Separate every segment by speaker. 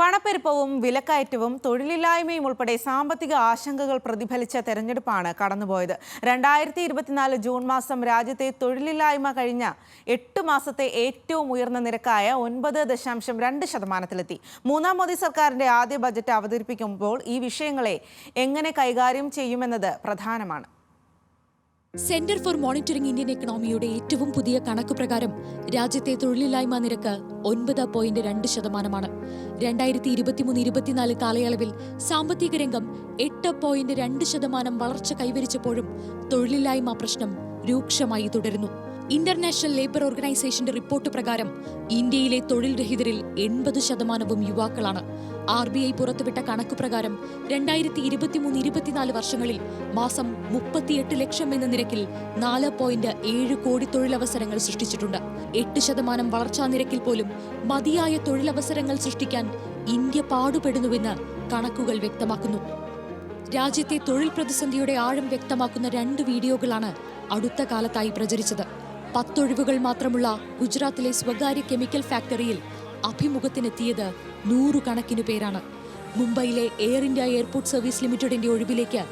Speaker 1: പണപ്പെരുപ്പവും വിലക്കയറ്റവും തൊഴിലില്ലായ്മയും ഉൾപ്പെടെ സാമ്പത്തിക ആശങ്കകൾ പ്രതിഫലിച്ച തെരഞ്ഞെടുപ്പാണ് കടന്നുപോയത്. 2024 ജൂൺ മാസം രാജ്യത്തെ തൊഴിലില്ലായ്മ കഴിഞ്ഞ 8 മാസത്തെ ഏറ്റവും ഉയർന്ന നിരക്കായ 9.2%-ലെത്തി. മൂന്നാം മോദി സർക്കാരിന്റെ ആദ്യ ബജറ്റ് അവതരിപ്പിക്കുമ്പോൾ ഈ വിഷയങ്ങളെ എങ്ങനെ കൈകാര്യം ചെയ്യുമെന്നത് പ്രധാനമാണ്.
Speaker 2: സെന്റർ ഫോർ മോണിറ്ററിംഗ് ഇന്ത്യൻ എക്കണോമിയുടെ ഏറ്റവും പുതിയ കണക്ക് പ്രകാരം രാജ്യത്തെ തൊഴിലില്ലായ്മ നിരക്ക് 9.2%. 2023-24 കാലയളവിൽ സാമ്പത്തിക രംഗം 8.2% വളർച്ച കൈവരിച്ചപ്പോഴും തൊഴിലില്ലായ്മ പ്രശ്നം രൂക്ഷമായി തുടരുന്നു. ഇന്റർനാഷണൽ ലേബർ ഓർഗനൈസേഷന്റെ റിപ്പോർട്ട് പ്രകാരം ഇന്ത്യയിലെ തൊഴിൽ രഹിതരിൽ 80% യുവാക്കളാണ്. RBI പുറത്തുവിട്ട കണക്ക് പ്രകാരം 2023-24 വർഷങ്ങളിൽ മാസം 38 ലക്ഷം എന്ന നിരക്കിൽ 4.7 കോടി തൊഴിലവസരങ്ങൾ സൃഷ്ടിച്ചിട്ടുണ്ട്. 8% വളർച്ചാ നിരക്കിൽ പോലും മതിയായ തൊഴിലവസരങ്ങൾ സൃഷ്ടിക്കാൻ ഇന്ത്യ പാടുപെടുന്നുവെന്ന് കണക്കുകൾ വ്യക്തമാക്കുന്നു. രാജ്യത്തെ തൊഴിൽ പ്രതിസന്ധിയുടെ ആഴം വ്യക്തമാക്കുന്ന 2 വീഡിയോകളാണ് അടുത്ത കാലത്തായി പ്രചരിച്ചത്. 10 ഒഴിവുകൾ മാത്രമുള്ള ഗുജറാത്തിലെ സ്വകാര്യ കെമിക്കൽ ഫാക്ടറിയിൽ അഭിമുഖത്തിനെത്തിയത് 100 കണക്കിനു പേരാണ്. മുംബൈയിലെ എയർ ഇന്ത്യ എയർപോർട്ട് സർവീസ് ലിമിറ്റഡിന്റെ ഒഴിവിലേക്ക്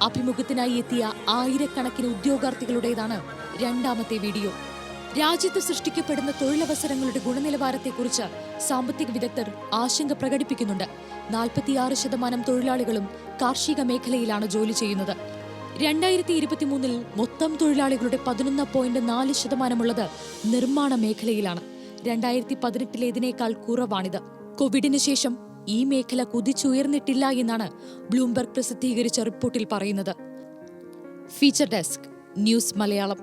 Speaker 2: അഭിമുഖത്തിനായി എത്തിയ ആയിരക്കണക്കിന് ഉദ്യോഗാർത്ഥികളുടേതാണ് രണ്ടാമത്തെ വീഡിയോ. രാജ്യത്ത് സൃഷ്ടിക്കപ്പെടുന്ന തൊഴിലവസരങ്ങളുടെ ഗുണനിലവാരത്തെക്കുറിച്ച് സാമ്പത്തിക വിദഗ്ധർ ആശങ്ക പ്രകടിപ്പിക്കുന്നുണ്ട്. 46% തൊഴിലാളികളും കാർഷിക മേഖലയിലാണ് ജോലി ചെയ്യുന്നത്. 2023 മൊത്തം തൊഴിലാളികളുടെ 11.4% നിർമ്മാണ മേഖലയിലാണ്. 2018 കുറവാണിത്. കോവിഡിന് ശേഷം ഈ മേഖല കുതിച്ചുയർന്നിട്ടില്ല എന്നാണ് ബ്ലൂംബർഗ് പ്രസിദ്ധീകരിച്ച റിപ്പോർട്ടിൽ പറയുന്നത്. Feature desk, news Malayalam.